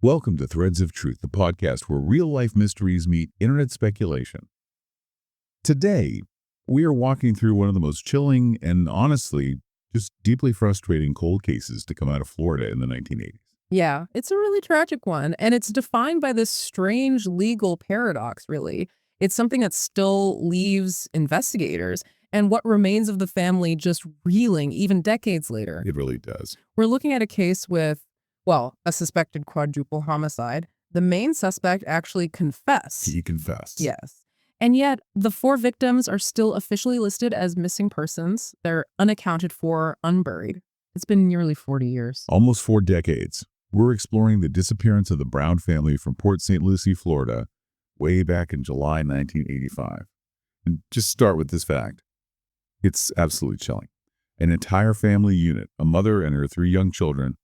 Welcome to Threads of Truth, the podcast where real-life mysteries meet internet speculation. Today, we are walking through one of the most chilling and honestly, just deeply frustrating cold cases to come out of Florida in the 1980s. Yeah, it's a really tragic one, and it's defined by this strange legal paradox, really. It's something that still leaves investigators and what remains of the family just reeling even decades later. It really does. We're looking at a case with, well, a suspected quadruple homicide. The main suspect actually confessed. He confessed. Yes. And yet, the 4 victims are still officially listed as missing persons. They're unaccounted for, unburied. It's been nearly 40 years. Almost 4 decades. We're exploring the disappearance of the Brown family from Port St. Lucie, Florida, way back in July 1985. And just start with this fact. It's absolutely chilling. An entire family unit, a mother and her 3 young children,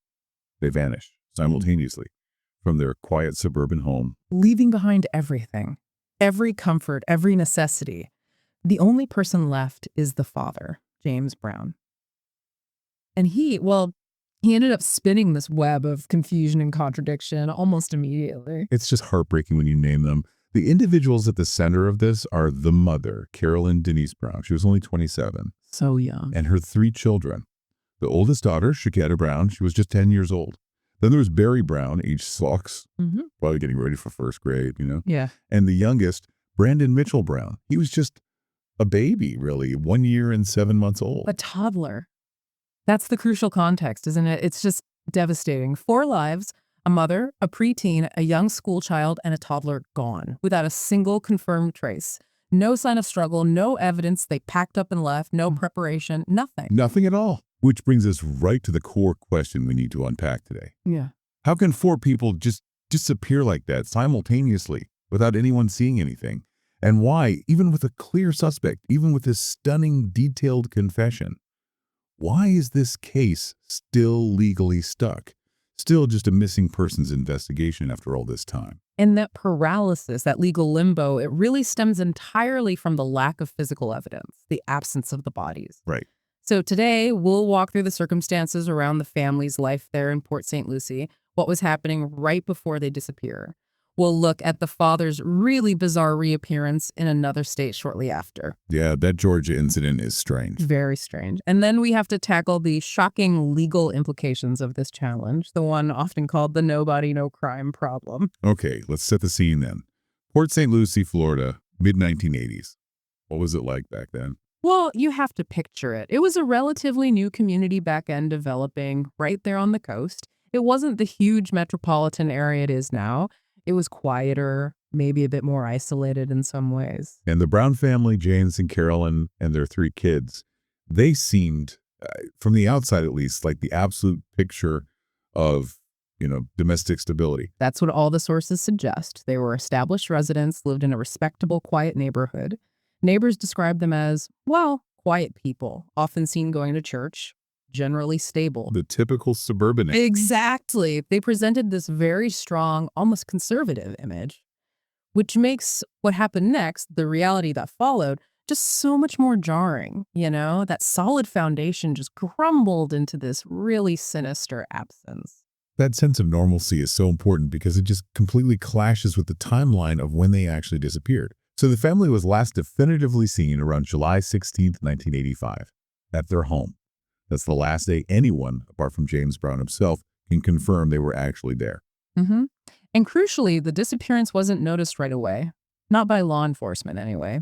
they vanish simultaneously from their quiet suburban home, Leaving behind everything, every comfort, every necessity. The only person left is the father, James Brown. And he ended up spinning this web of confusion and contradiction almost immediately. It's just heartbreaking when you name them. The individuals at the center of this are the mother, Carolyn Denise Brown. She was only 27. So young. And her 3 children. The oldest daughter, Sheketah Brown, she was just 10 years old. Then there was Barry Brown, age 6, probably getting ready for first grade, Yeah. And the youngest, Brandon Mitchell Brown. He was just a baby, really, 1 year and 7 months old. A toddler. That's the crucial context, isn't it? It's just devastating. 4 lives, a mother, a preteen, a young school child, and a toddler gone without a single confirmed trace. No sign of struggle, no evidence they packed up and left, no preparation, nothing. Nothing at all. Which brings us right to the core question we need to unpack today. Yeah. How can 4 people just disappear like that simultaneously without anyone seeing anything? And why, even with a clear suspect, even with this stunning, detailed confession, why is this case still legally stuck? Still just a missing persons investigation after all this time? And that paralysis, that legal limbo, it really stems entirely from the lack of physical evidence, the absence of the bodies. Right. So today, we'll walk through the circumstances around the family's life there in Port St. Lucie, what was happening right before they disappear. We'll look at the father's really bizarre reappearance in another state shortly after. Yeah, that Georgia incident is strange. Very strange. And then we have to tackle the shocking legal implications of this challenge, the one often called the no body, no crime problem. Okay, let's set the scene then. Port St. Lucie, Florida, mid-1980s. What was it like back then? Well, you have to picture it. It was a relatively new community back end developing right there on the coast. It wasn't the huge metropolitan area it is now. It was quieter, maybe a bit more isolated in some ways. And the Brown family, James and Carolyn, and their 3 kids, they seemed, from the outside at least, like the absolute picture of, domestic stability. That's what all the sources suggest. They were established residents, lived in a respectable, quiet neighborhood. Neighbors described them as, quiet people, often seen going to church, generally stable. The typical suburban. Exactly. They presented this very strong, almost conservative image, which makes what happened next, the reality that followed, just so much more jarring. That solid foundation just crumbled into this really sinister absence. That sense of normalcy is so important because it just completely clashes with the timeline of when they actually disappeared. So the family was last definitively seen around July 16th, 1985, at their home. That's the last day anyone, apart from James Brown himself, can confirm they were actually there. And crucially, the disappearance wasn't noticed right away. Not by law enforcement, anyway.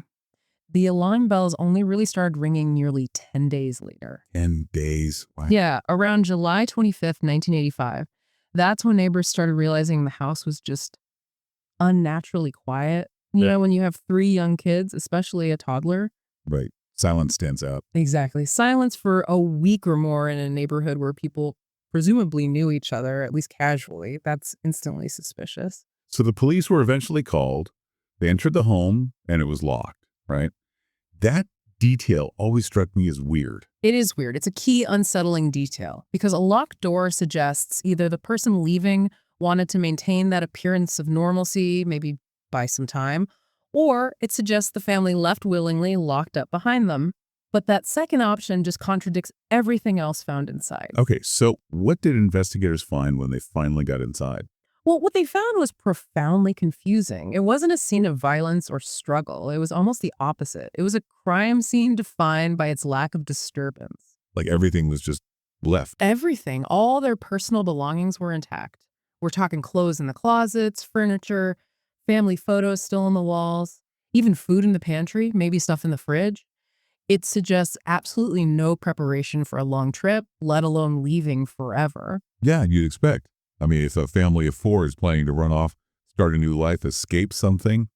The alarm bells only really started ringing nearly 10 days later. 10 days? Wow. Yeah, around July 25th, 1985. That's when neighbors started realizing the house was just unnaturally quiet. When you have 3 young kids, especially a toddler. Right. Silence stands out. Exactly. Silence for a week or more in a neighborhood where people presumably knew each other, at least casually. That's instantly suspicious. So the police were eventually called. They entered the home, and it was locked, right? That detail always struck me as weird. It is weird. It's a key unsettling detail because a locked door suggests either the person leaving wanted to maintain that appearance of normalcy, maybe buy some time, or it suggests the family left willingly, locked up behind them. But that second option just contradicts everything else found inside. Okay, so what did investigators find when they finally got inside? Well, what they found was profoundly confusing. It wasn't a scene of violence or struggle. It was almost the opposite. It was a crime scene defined by its lack of disturbance. Like everything was just left. Everything, all their personal belongings were intact. We're talking clothes in the closets, furniture, family photos still on the walls, even food in the pantry, maybe stuff in the fridge. It suggests absolutely no preparation for a long trip, let alone leaving forever. Yeah, you'd expect. I mean, if a family of 4 is planning to run off, start a new life, escape something,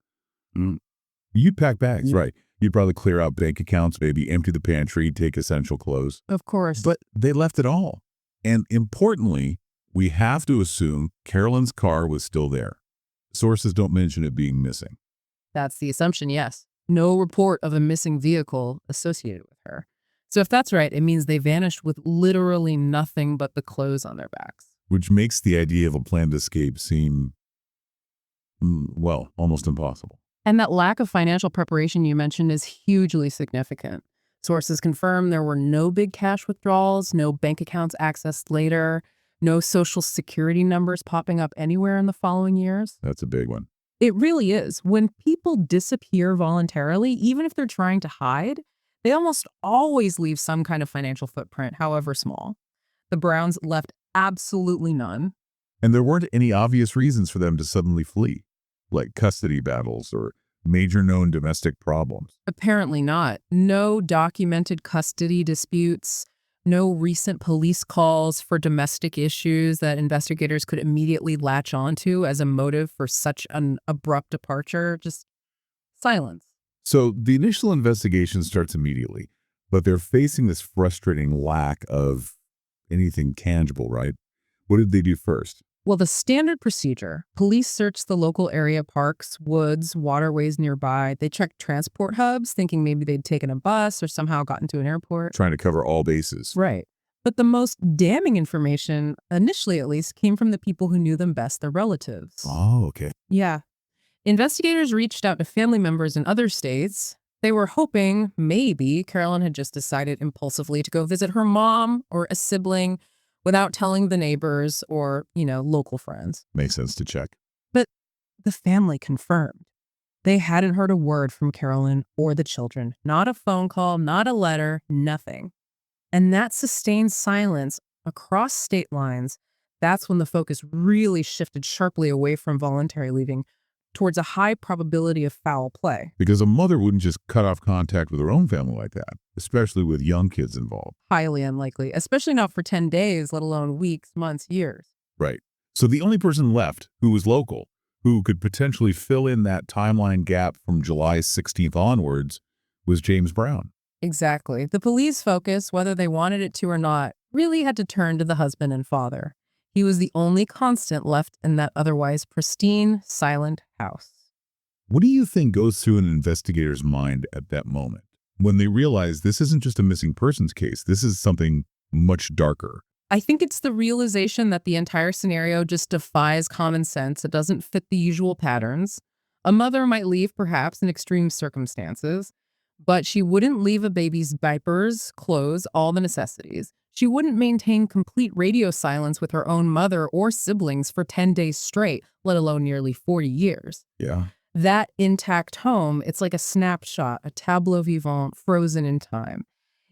you'd pack bags, Yeah. right? You'd probably clear out bank accounts, maybe empty the pantry, take essential clothes. Of course. But they left it all. And importantly, we have to assume Carolyn's car was still there. Sources don't mention it being missing. That's the assumption, yes. No report of a missing vehicle associated with her. So if that's right, it means they vanished with literally nothing but the clothes on their backs. Which makes the idea of a planned escape seem, well, almost impossible. And that lack of financial preparation you mentioned is hugely significant. Sources confirm there were no big cash withdrawals, no bank accounts accessed later, no social security numbers popping up anywhere in the following years. That's a big one. It really is. When people disappear voluntarily, even if they're trying to hide, they almost always leave some kind of financial footprint, however small. The Browns left absolutely none. And there weren't any obvious reasons for them to suddenly flee, like custody battles or major known domestic problems. Apparently not. No documented custody disputes, no recent police calls for domestic issues that investigators could immediately latch onto as a motive for such an abrupt departure. Just silence. So the initial investigation starts immediately, but they're facing this frustrating lack of anything tangible, right? What did they do first? Well, the standard procedure, police searched the local area parks, woods, waterways nearby. They checked transport hubs, thinking maybe they'd taken a bus or somehow gotten to an airport. Trying to cover all bases. Right. But the most damning information, initially at least, came from the people who knew them best, their relatives. Oh, okay. Yeah. Investigators reached out to family members in other states. They were hoping maybe Carolyn had just decided impulsively to go visit her mom or a sibling without telling the neighbors or, local friends. Makes sense to check. But the family confirmed. They hadn't heard a word from Carolyn or the children. Not a phone call, not a letter, nothing. And that sustained silence across state lines, that's when the focus really shifted sharply away from voluntary leaving towards a high probability of foul play. Because a mother wouldn't just cut off contact with her own family like that, especially with young kids involved. Highly unlikely, especially not for 10 days, let alone weeks, months, years. Right. So the only person left who was local, who could potentially fill in that timeline gap from July 16th onwards, was James Brown. Exactly. The police focus, whether they wanted it to or not, really had to turn to the husband and father. He was the only constant left in that otherwise pristine, silent house. What do you think goes through an investigator's mind at that moment, when they realize this isn't just a missing persons case, this is something much darker? I think it's the realization that the entire scenario just defies common sense. It doesn't fit the usual patterns. A mother might leave, perhaps, in extreme circumstances, but she wouldn't leave a baby's diapers, clothes, all the necessities. She wouldn't maintain complete radio silence with her own mother or siblings for 10 days straight, let alone nearly 40 years. Yeah. That intact home, it's like a snapshot, a tableau vivant frozen in time.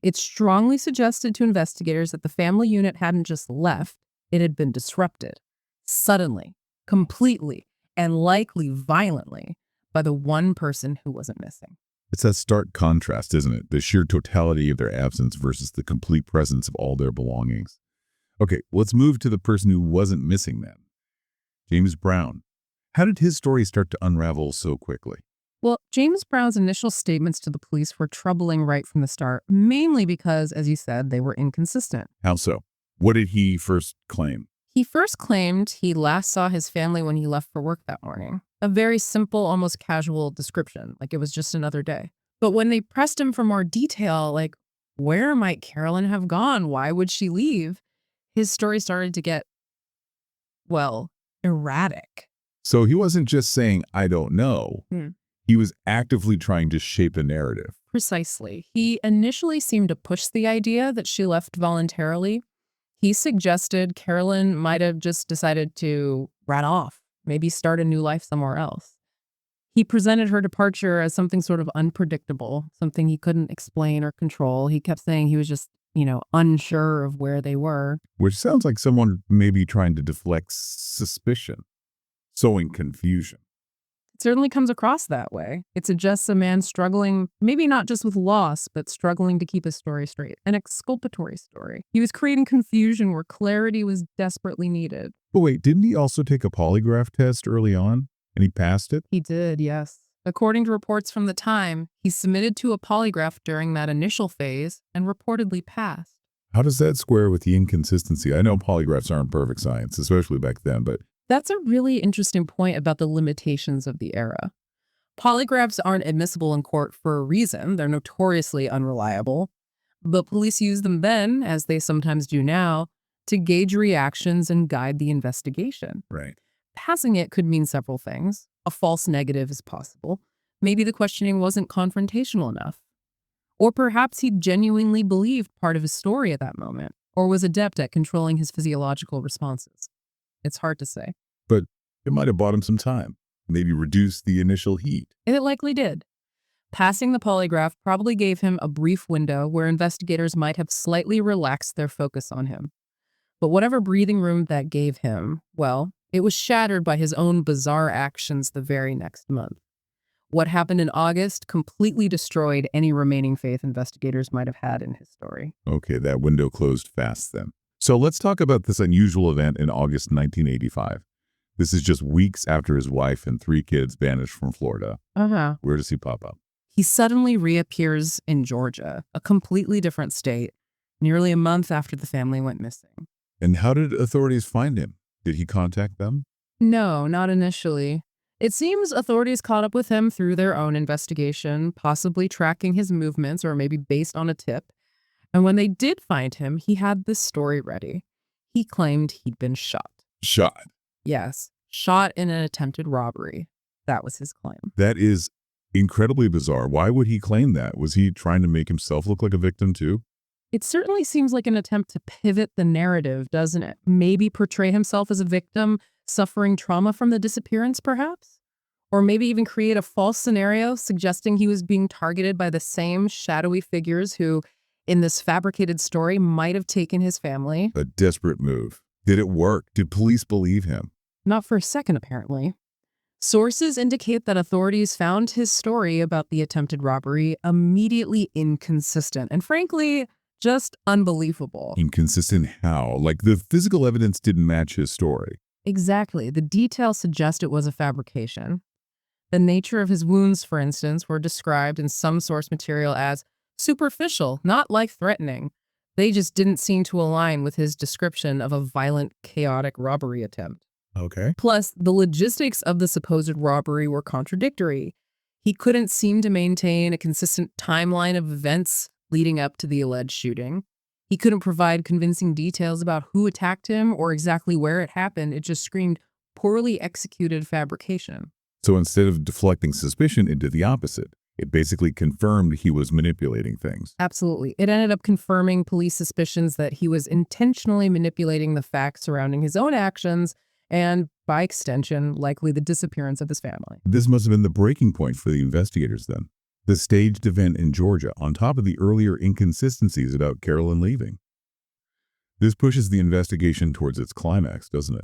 It strongly suggested to investigators that the family unit hadn't just left, it had been disrupted. Suddenly, completely, and likely violently, by the one person who wasn't missing. It's that stark contrast, isn't it? The sheer totality of their absence versus the complete presence of all their belongings. Okay, let's move to the person who wasn't missing then. James Brown. How did his story start to unravel so quickly? Well, James Brown's initial statements to the police were troubling right from the start, mainly because, as you said, they were inconsistent. How so? What did he first claim? He first claimed he last saw his family when he left for work that morning. A very simple, almost casual description, like it was just another day. But when they pressed him for more detail, like, where might Carolyn have gone? Why would she leave? His story started to get, erratic. So he wasn't just saying, I don't know. He was actively trying to shape a narrative. Precisely. He initially seemed to push the idea that she left voluntarily. He suggested Carolyn might have just decided to ran off, maybe start a new life somewhere else. He presented her departure as something sort of unpredictable, something he couldn't explain or control. He kept saying he was just, unsure of where they were. Which sounds like someone maybe trying to deflect suspicion, sowing confusion. It certainly comes across that way. It suggests a man struggling, maybe not just with loss, but struggling to keep his story straight. An exculpatory story. He was creating confusion where clarity was desperately needed. But wait, didn't he also take a polygraph test early on? And he passed it? He did, yes. According to reports from the time, he submitted to a polygraph during that initial phase and reportedly passed. How does that square with the inconsistency? I know polygraphs aren't perfect science, especially back then, but That's a really interesting point about the limitations of the era. Polygraphs aren't admissible in court for a reason. They're notoriously unreliable. But police used them then, as they sometimes do now, to gauge reactions and guide the investigation. right. Passing it could mean several things. A false negative is possible. Maybe the questioning wasn't confrontational enough. Or perhaps he genuinely believed part of his story at that moment, or was adept at controlling his physiological responses. It's hard to say. But it might have bought him some time, maybe reduced the initial heat. And it likely did. Passing the polygraph probably gave him a brief window where investigators might have slightly relaxed their focus on him. But whatever breathing room that gave him, well, it was shattered by his own bizarre actions the very next month. What happened in August completely destroyed any remaining faith investigators might have had in his story. Okay, that window closed fast then. So let's talk about this unusual event in August 1985. This is just weeks after his wife and 3 kids vanished from Florida. Where does he pop up? He suddenly reappears in Georgia, a completely different state, nearly a month after the family went missing. And how did authorities find him? Did he contact them? No, not initially. It seems authorities caught up with him through their own investigation, possibly tracking his movements or maybe based on a tip. And when they did find him, he had this story ready. He claimed he'd been shot. Shot. Yes, shot in an attempted robbery. That was his claim. That is incredibly bizarre. Why would he claim that? Was he trying to make himself look like a victim too? It certainly seems like an attempt to pivot the narrative, doesn't it? Maybe portray himself as a victim suffering trauma from the disappearance, perhaps? Or maybe even create a false scenario suggesting he was being targeted by the same shadowy figures who, in this fabricated story, might have taken his family. A desperate move. Did it work? Did police believe him? Not for a second, apparently. Sources indicate that authorities found his story about the attempted robbery immediately inconsistent and, frankly, just unbelievable. Inconsistent how? Like the physical evidence didn't match his story. Exactly. The details suggest it was a fabrication. The nature of his wounds, for instance, were described in some source material as superficial, not life-threatening. They just didn't seem to align with his description of a violent, chaotic robbery attempt. Okay. Plus, the logistics of the supposed robbery were contradictory. He couldn't seem to maintain a consistent timeline of events leading up to the alleged shooting. He couldn't provide convincing details about who attacked him or exactly where it happened. It just screamed poorly executed fabrication. So instead of deflecting suspicion, it did the opposite. It basically confirmed he was manipulating things. Absolutely. It ended up confirming police suspicions that he was intentionally manipulating the facts surrounding his own actions and, by extension, likely the disappearance of his family. This must have been the breaking point for the investigators then. The staged event in Georgia, on top of the earlier inconsistencies about Carolyn leaving. This pushes the investigation towards its climax, doesn't it?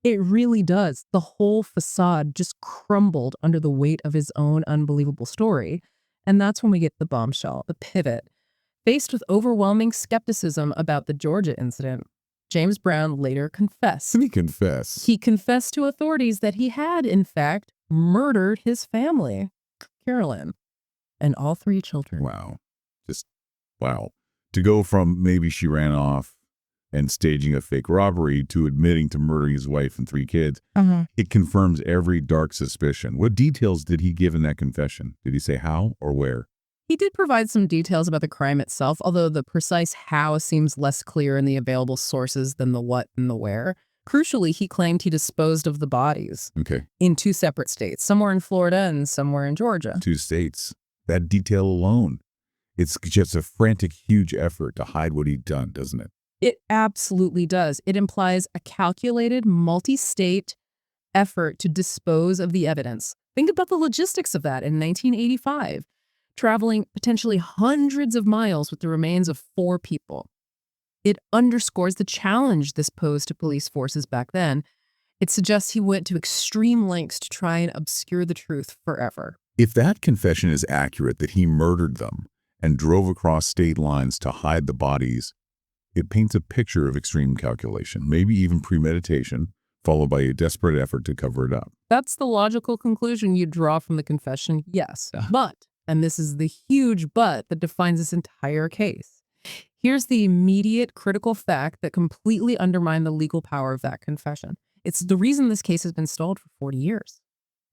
It really does. The whole facade just crumbled under the weight of his own unbelievable story. And that's when we get the bombshell, the pivot. Faced with overwhelming skepticism about the Georgia incident, James Brown later confessed. Did he confess? He confessed to authorities that he had, in fact, murdered his family, Carolyn, and all 3 children. Wow. Just, wow. To go from maybe she ran off and staging a fake robbery to admitting to murdering his wife and 3 kids, it confirms every dark suspicion. What details did he give in that confession? Did he say how or where? He did provide some details about the crime itself, although the precise how seems less clear in the available sources than the what and the where. Crucially, he claimed he disposed of the bodies in 2 separate states, somewhere in Florida and somewhere in Georgia. 2 states. That detail alone. It's just a frantic, huge effort to hide what he'd done, doesn't it? It absolutely does. It implies a calculated, multi-state, effort to dispose of the evidence. Think about the logistics of that in 1985, traveling potentially hundreds of miles with the remains of 4 people. It underscores the challenge this posed to police forces back then. It suggests he went to extreme lengths to try and obscure the truth forever. If that confession is accurate that he murdered them and drove across state lines to hide the bodies, it paints a picture of extreme calculation, maybe even premeditation, followed by a desperate effort to cover it up. That's the logical conclusion you draw from the confession, yes. But, and this is the huge but that defines this entire case, here's the immediate critical fact that completely undermined the legal power of that confession. It's the reason this case has been stalled for 40 years.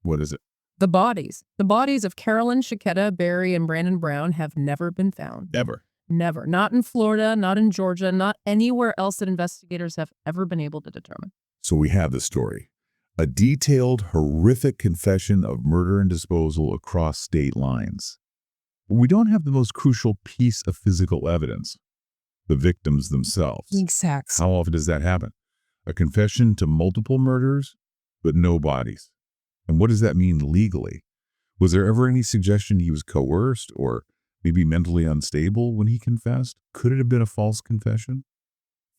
What is it? The bodies. The bodies of Carolyn, Sheketah, Barry, and Brandon Brown have never been found. Never. Never. Not in Florida, not in Georgia, not anywhere else that investigators have ever been able to determine. So we have the story. A detailed, horrific confession of murder and disposal across state lines. But we don't have the most crucial piece of physical evidence, the victims themselves. Exactly. How often does that happen? A confession to multiple murders, but no bodies. And what does that mean legally? Was there ever any suggestion he was coerced or maybe mentally unstable when he confessed? Could it have been a false confession?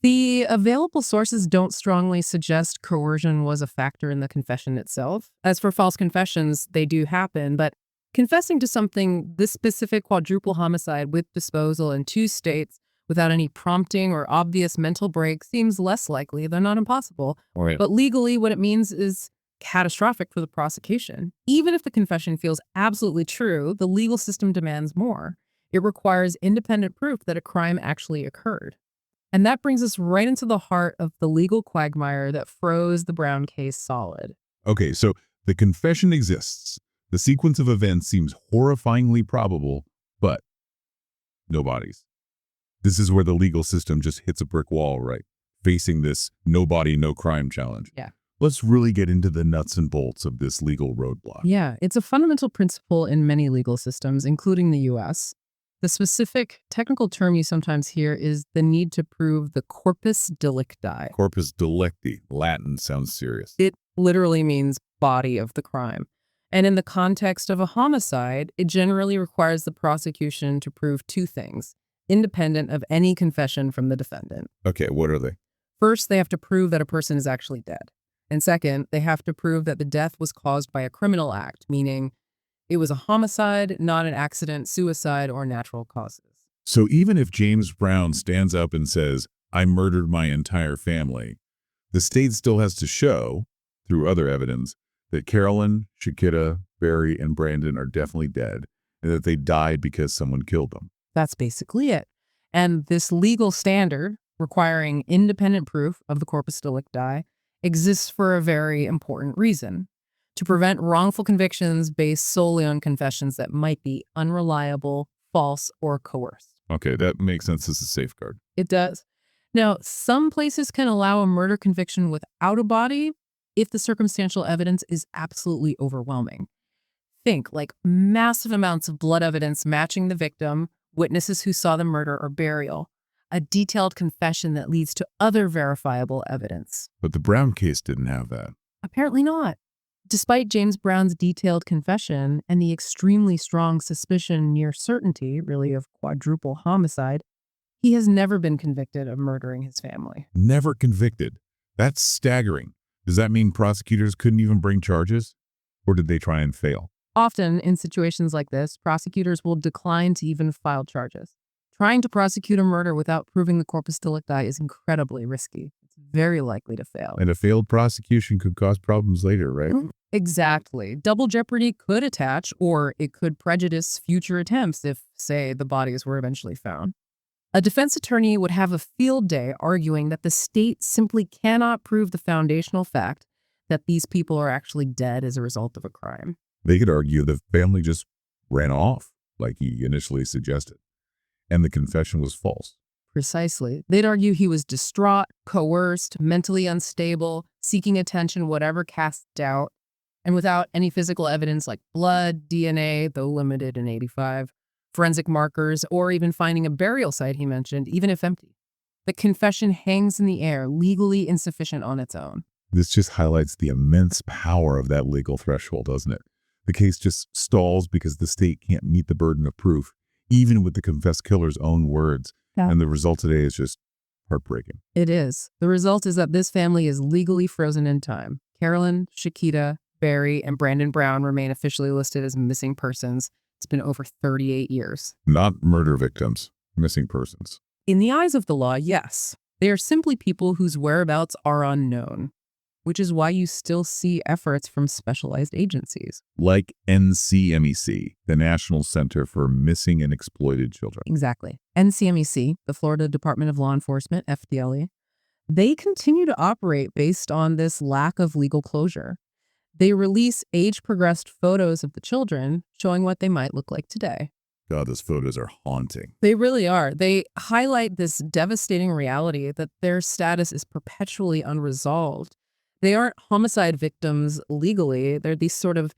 The available sources don't strongly suggest coercion was a factor in the confession itself. As for false confessions, they do happen, but confessing to something this specific, quadruple homicide with disposal in 2 states without any prompting or obvious mental break seems less likely, though not impossible. Right. But legally, what it means is catastrophic for the prosecution. Even if the confession feels absolutely true, the legal system demands more. It requires independent proof that a crime actually occurred. And that brings us right into the heart of the legal quagmire that froze the Brown case solid. Okay, so the confession exists. The sequence of events seems horrifyingly probable, but no bodies. This is where the legal system just hits a brick wall, right? Facing this no body, no crime challenge. Yeah. Let's really get into the nuts and bolts of this legal roadblock. Yeah, it's a fundamental principle in many legal systems, including the U.S. The specific technical term you sometimes hear is the need to prove the corpus delicti. Corpus delicti, Latin, sounds serious. It literally means body of the crime. And in the context of a homicide, it generally requires the prosecution to prove 2 things, independent of any confession from the defendant. Okay, what are they? First, they have to prove that a person is actually dead. And second, they have to prove that the death was caused by a criminal act, meaning it was a homicide, not an accident, suicide, or natural causes. So even if James Brown stands up and says, I murdered my entire family, the state still has to show, through other evidence, that Carolyn, Sheketah, Barry, and Brandon are definitely dead, and that they died because someone killed them. That's basically it. And this legal standard, requiring independent proof of the corpus delicti, exists for a very important reason: to prevent wrongful convictions based solely on confessions that might be unreliable, false, or coerced. Okay, that makes sense as a safeguard. It does. Now, some places can allow a murder conviction without a body if the circumstantial evidence is absolutely overwhelming. Think like massive amounts of blood evidence matching the victim, witnesses who saw the murder or burial, a detailed confession that leads to other verifiable evidence. But the Brown case didn't have that. Apparently not. Despite James Brown's detailed confession and the extremely strong suspicion near certainty, really, of quadruple homicide, he has never been convicted of murdering his family. Never convicted. That's staggering. Does that mean prosecutors couldn't even bring charges? Or did they try and fail? Often, in situations like this, prosecutors will decline to even file charges. Trying to prosecute a murder without proving the corpus delicti is incredibly risky. It's very likely to fail. And a failed prosecution could cause problems later, right? Exactly. Double jeopardy could attach, or it could prejudice future attempts if, say, the bodies were eventually found. A defense attorney would have a field day arguing that the state simply cannot prove the foundational fact that these people are actually dead as a result of a crime. They could argue the family just ran off, like he initially suggested, and the confession was false. Precisely. They'd argue he was distraught, coerced, mentally unstable, seeking attention, whatever casts doubt, and without any physical evidence like blood, DNA, though limited in 85, forensic markers, or even finding a burial site he mentioned, even if empty. The confession hangs in the air, legally insufficient on its own. This just highlights the immense power of that legal threshold, doesn't it? The case just stalls because the state can't meet the burden of proof, even with the confessed killer's own words. Yeah. And the result today is just heartbreaking. It is. The result is that this family is legally frozen in time. Carolyn, Sheketah, Barry, and Brandon Brown remain officially listed as missing persons. It's been over 38 years. Not murder victims, missing persons. In the eyes of the law, yes. They are simply people whose whereabouts are unknown, which is why you still see efforts from specialized agencies. Like NCMEC, the National Center for Missing and Exploited Children. Exactly. NCMEC, the Florida Department of Law Enforcement, FDLE, they continue to operate based on this lack of legal closure. They release age-progressed photos of the children showing what they might look like today. God, those photos are haunting. They really are. They highlight this devastating reality that their status is perpetually unresolved. They aren't homicide victims legally. They're these sort of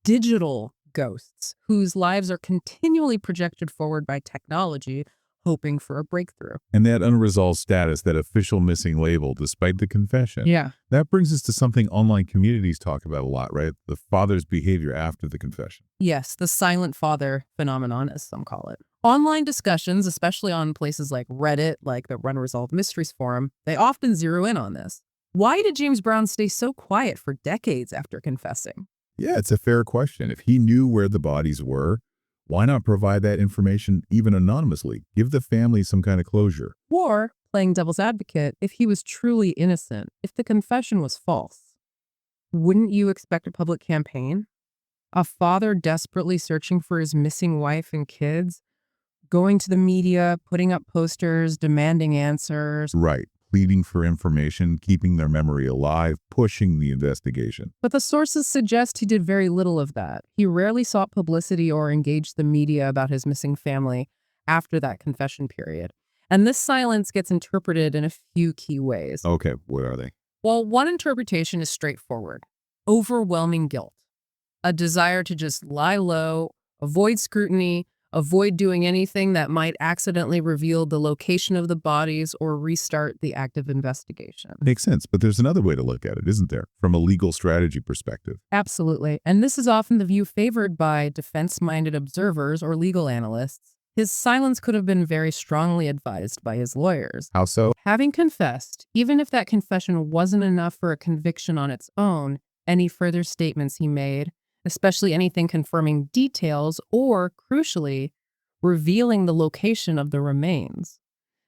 digital ghosts whose lives are continually projected forward by technology, hoping for a breakthrough. And that unresolved status, that official missing label, despite the confession. Yeah. That brings us to something online communities talk about a lot, right? The father's behavior after the confession. Yes, the silent father phenomenon, as some call it. Online discussions, especially on places like Reddit, like the Unresolved Mysteries Forum, they often zero in on this. Why did James Brown stay so quiet for decades after confessing? Yeah, it's a fair question. If he knew where the bodies were, why not provide that information even anonymously? Give the family some kind of closure. Or, playing devil's advocate, if he was truly innocent, if the confession was false, wouldn't you expect a public campaign? A father desperately searching for his missing wife and kids, going to the media, putting up posters, demanding answers. Right. Pleading for information, keeping their memory alive, pushing the investigation. But the sources suggest he did very little of that. He rarely sought publicity or engaged the media about his missing family after that confession period. And this silence gets interpreted in a few key ways. Okay, what are they? Well, one interpretation is straightforward. Overwhelming guilt. A desire to just lie low, avoid scrutiny, avoid doing anything that might accidentally reveal the location of the bodies or restart the active investigation. Makes sense, but there's another way to look at it, isn't there? From a legal strategy perspective. Absolutely. And this is often the view favored by defense-minded observers or legal analysts. His silence could have been very strongly advised by his lawyers. How so? Having confessed, even if that confession wasn't enough for a conviction on its own, any further statements he made, especially anything confirming details or, crucially, revealing the location of the remains,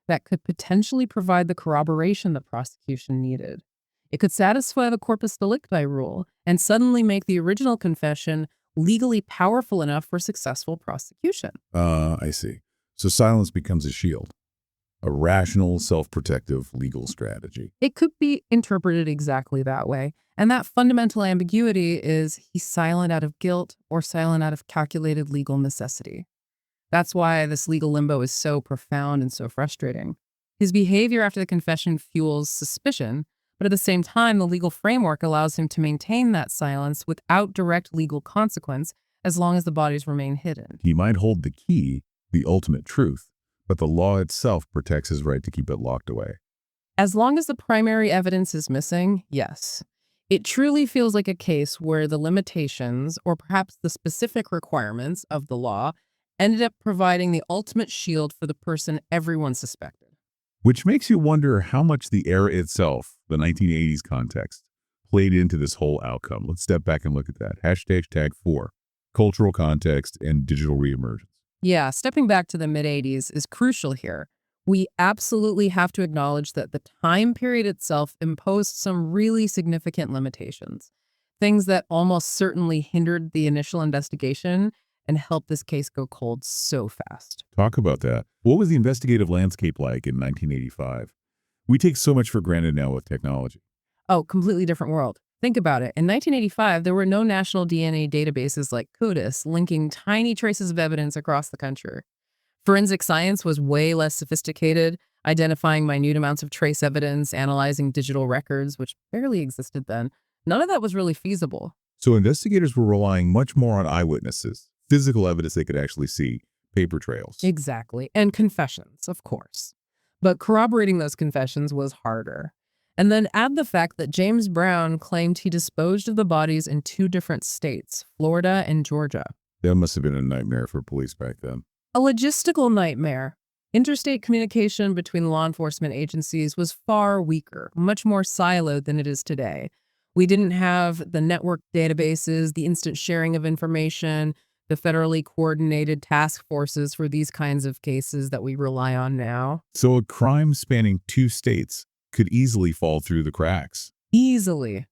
that could potentially provide the corroboration the prosecution needed. It could satisfy the corpus delicti rule and suddenly make the original confession legally powerful enough for successful prosecution. I see. So silence becomes a shield. A rational, self-protective legal strategy. It could be interpreted exactly that way. And that fundamental ambiguity is he's silent out of guilt or silent out of calculated legal necessity. That's why this legal limbo is so profound and so frustrating. His behavior after the confession fuels suspicion, but at the same time, the legal framework allows him to maintain that silence without direct legal consequence as long as the bodies remain hidden. He might hold the key, the ultimate truth, but the law itself protects his right to keep it locked away. As long as the primary evidence is missing, yes. It truly feels like a case where the limitations, or perhaps the specific requirements of the law, ended up providing the ultimate shield for the person everyone suspected. Which makes you wonder how much the era itself, the 1980s context, played into this whole outcome. Let's step back and look at that. Hashtag 4, cultural context and digital reemergence. Yeah, stepping back to the mid-'80s is crucial here. We absolutely have to acknowledge that the time period itself imposed some really significant limitations, things that almost certainly hindered the initial investigation and helped this case go cold so fast. Talk about that. What was the investigative landscape like in 1985? We take so much for granted now with technology. Oh, completely different world. Think about it. In 1985, there were no national DNA databases like CODIS linking tiny traces of evidence across the country. Forensic science was way less sophisticated, identifying minute amounts of trace evidence, analyzing digital records, which barely existed then. None of that was really feasible. So investigators were relying much more on eyewitnesses, physical evidence they could actually see, paper trails. Exactly. And confessions, of course. But corroborating those confessions was harder. And then add the fact that James Brown claimed he disposed of the bodies in 2 different states, Florida and Georgia. That must have been a nightmare for police back then. A logistical nightmare. Interstate communication between law enforcement agencies was far weaker, much more siloed than it is today. We didn't have the network databases, the instant sharing of information, the federally coordinated task forces for these kinds of cases that we rely on now. So a crime spanning 2 states could easily fall through the cracks. Easily.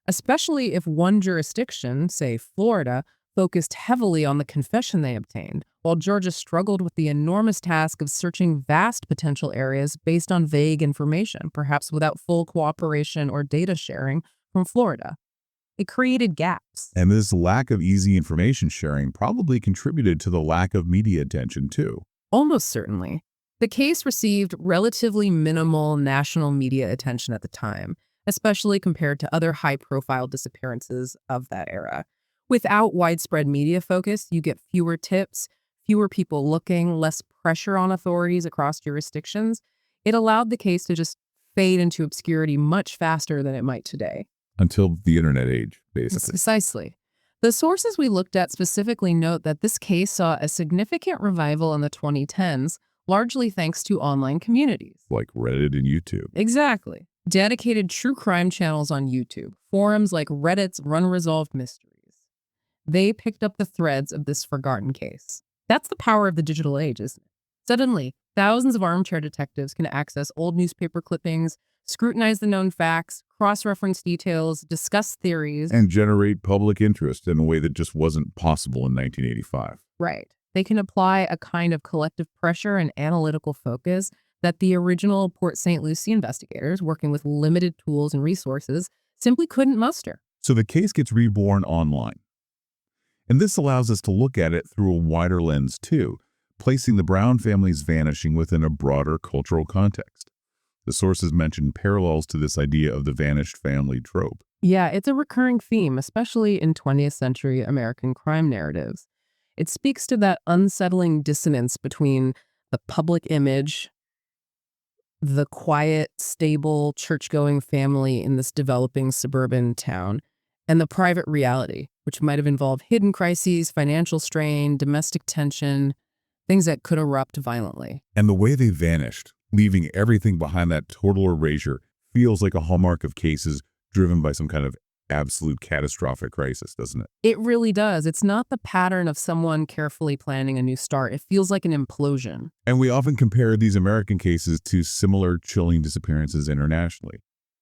Especially if one jurisdiction, say Florida, focused heavily on the confession they obtained, while Georgia struggled with the enormous task of searching vast potential areas based on vague information, perhaps without full cooperation or data sharing from Florida. It created gaps. And this lack of easy information sharing probably contributed to the lack of media attention, too. Almost certainly. The case received relatively minimal national media attention at the time, especially compared to other high-profile disappearances of that era. Without widespread media focus, you get fewer tips, fewer people looking, less pressure on authorities across jurisdictions. It allowed the case to just fade into obscurity much faster than it might today. Until the internet age, basically. Precisely. The sources we looked at specifically note that this case saw a significant revival in the 2010s, largely thanks to online communities. Like Reddit and YouTube. Exactly. Dedicated true crime channels on YouTube, forums like Reddit's Unresolved Mysteries. They picked up the threads of this forgotten case. That's the power of the digital age, isn't it? Suddenly, thousands of armchair detectives can access old newspaper clippings, scrutinize the known facts, cross-reference details, discuss theories. And generate public interest in a way that just wasn't possible in 1985. Right. They can apply a kind of collective pressure and analytical focus that the original Port St. Lucie investigators, working with limited tools and resources, simply couldn't muster. So the case gets reborn online. And this allows us to look at it through a wider lens, too, placing the Brown family's vanishing within a broader cultural context. The sources mention parallels to this idea of the vanished family trope. Yeah, it's a recurring theme, especially in 20th century American crime narratives. It speaks to that unsettling dissonance between the public image, the quiet, stable, church-going family in this developing suburban town, and the private reality, which might have involved hidden crises, financial strain, domestic tension, things that could erupt violently. And the way they vanished, leaving everything behind that total erasure, feels like a hallmark of cases driven by some kind of absolute catastrophic crisis, doesn't it? It really does. It's not the pattern of someone carefully planning a new start. It feels like an implosion. And we often compare these American cases to similar chilling disappearances internationally.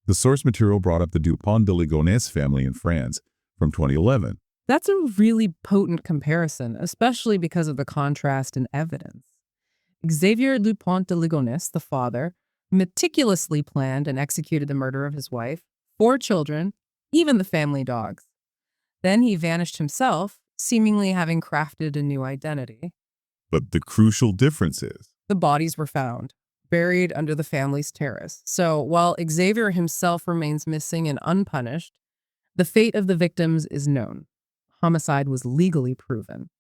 The source material brought up the Dupont de Ligonnès family in France from 2011. That's a really potent comparison, especially because of the contrast in evidence. Xavier Dupont de Ligonnès, the father, meticulously planned and executed the murder of his wife, 4 children, even the family dogs. Then he vanished himself, seemingly having crafted a new identity. But the crucial difference is The bodies were found, buried under the family's terrace. So while Xavier himself remains missing and unpunished, the fate of the victims is known. Homicide was legally proven.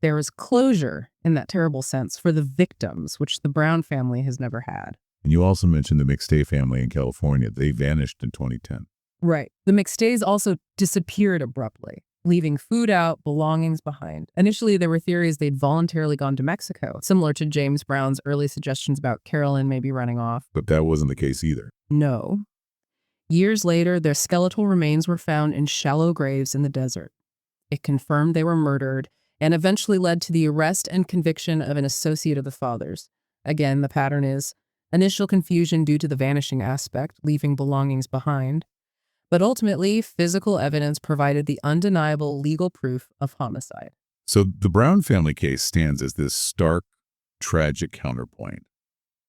There is closure, in that terrible sense, for the victims, which the Brown family has never had. And you also mentioned the McStay family in California. They vanished in 2010. Right. The McStays also disappeared abruptly, leaving food out, belongings behind. Initially, there were theories they'd voluntarily gone to Mexico, similar to James Brown's early suggestions about Carolyn maybe running off. But that wasn't the case either. No. Years later, their skeletal remains were found in shallow graves in the desert. It confirmed they were murdered and eventually led to the arrest and conviction of an associate of the father's. Again, the pattern is initial confusion due to the vanishing aspect, leaving belongings behind. But ultimately, physical evidence provided the undeniable legal proof of homicide. So the Brown family case stands as this stark, tragic counterpoint.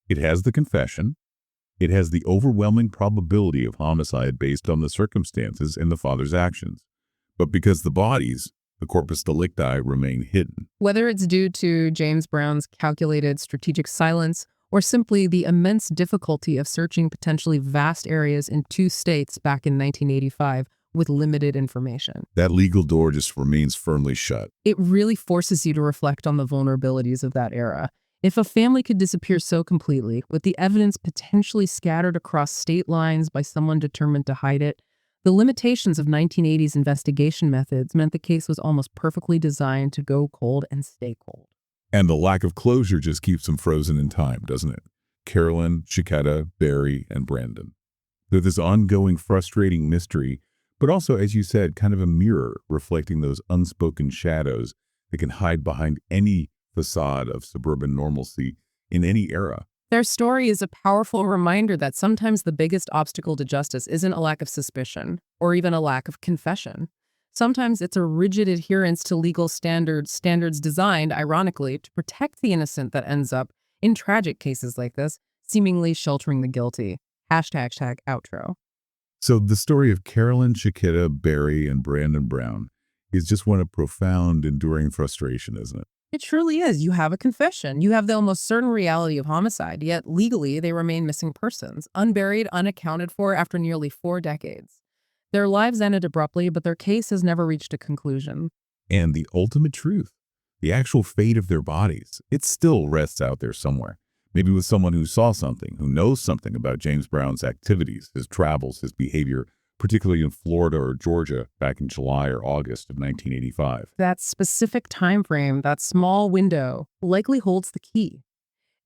It has the confession. It has the overwhelming probability of homicide based on the circumstances and the father's actions. But because the bodies, the corpus delicti, remain hidden. Whether it's due to James Brown's calculated strategic silence or simply the immense difficulty of searching potentially vast areas in 2 states back in 1985 with limited information. That legal door just remains firmly shut. It really forces you to reflect on the vulnerabilities of that era. If a family could disappear so completely, with the evidence potentially scattered across state lines by someone determined to hide it, the limitations of 1980s investigation methods meant the case was almost perfectly designed to go cold and stay cold. And the lack of closure just keeps them frozen in time, doesn't it? Carolyn, Sheketah, Barry, and Brandon. They're this ongoing, frustrating mystery, but also, as you said, kind of a mirror reflecting those unspoken shadows that can hide behind any facade of suburban normalcy in any era. Their story is a powerful reminder that sometimes the biggest obstacle to justice isn't a lack of suspicion or even a lack of confession. Sometimes it's a rigid adherence to legal standards designed, ironically, to protect the innocent that ends up, in tragic cases like this, seemingly sheltering the guilty. Hashtag outro. So the story of Carolyn, Sheketah, Barry, and Brandon Brown is just one of profound, enduring frustration, isn't it? It truly is. You have a confession. You have the almost certain reality of homicide, yet legally they remain missing persons, unburied, unaccounted for after nearly 4 decades. Their lives ended abruptly, but their case has never reached a conclusion. And the ultimate truth, the actual fate of their bodies, it still rests out there somewhere. Maybe with someone who saw something, who knows something about James Brown's activities, his travels, his behavior, particularly in Florida or Georgia back in July or August of 1985. That specific time frame, that small window, likely holds the key.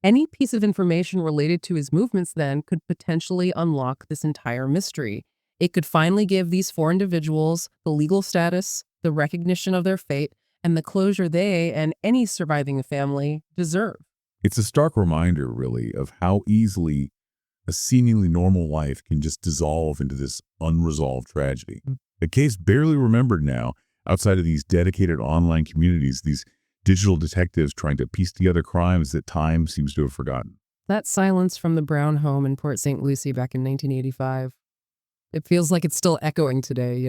Any piece of information related to his movements then could potentially unlock this entire mystery. It could finally give these 4 individuals the legal status, the recognition of their fate, and the closure they and any surviving family deserve. It's a stark reminder, really, of how easily a seemingly normal life can just dissolve into this unresolved tragedy. A case barely remembered now outside of these dedicated online communities, these digital detectives trying to piece together crimes that time seems to have forgotten. That silence from the Brown home in Port St. Lucie back in 1985, it feels like it's still echoing today,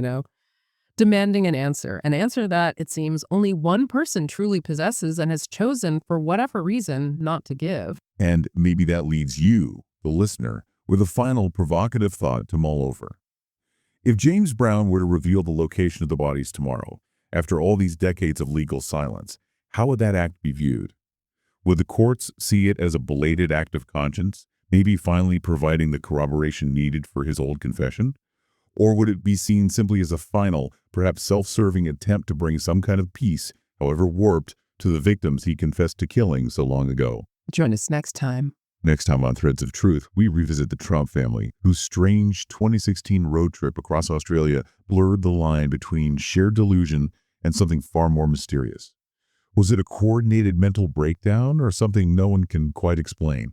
demanding an answer that, it seems, only one person truly possesses and has chosen, for whatever reason, not to give. And maybe that leads you, the listener, with a final provocative thought to mull over. If James Brown were to reveal the location of the bodies tomorrow, after all these decades of legal silence, how would that act be viewed? Would the courts see it as a belated act of conscience, maybe finally providing the corroboration needed for his old confession? Or would it be seen simply as a final, perhaps self-serving attempt to bring some kind of peace, however warped, to the victims he confessed to killing so long ago? Join us next time. Next time on Threads of Truth, we revisit the Trump family, whose strange 2016 road trip across Australia blurred the line between shared delusion and something far more mysterious. Was it a coordinated mental breakdown or something no one can quite explain?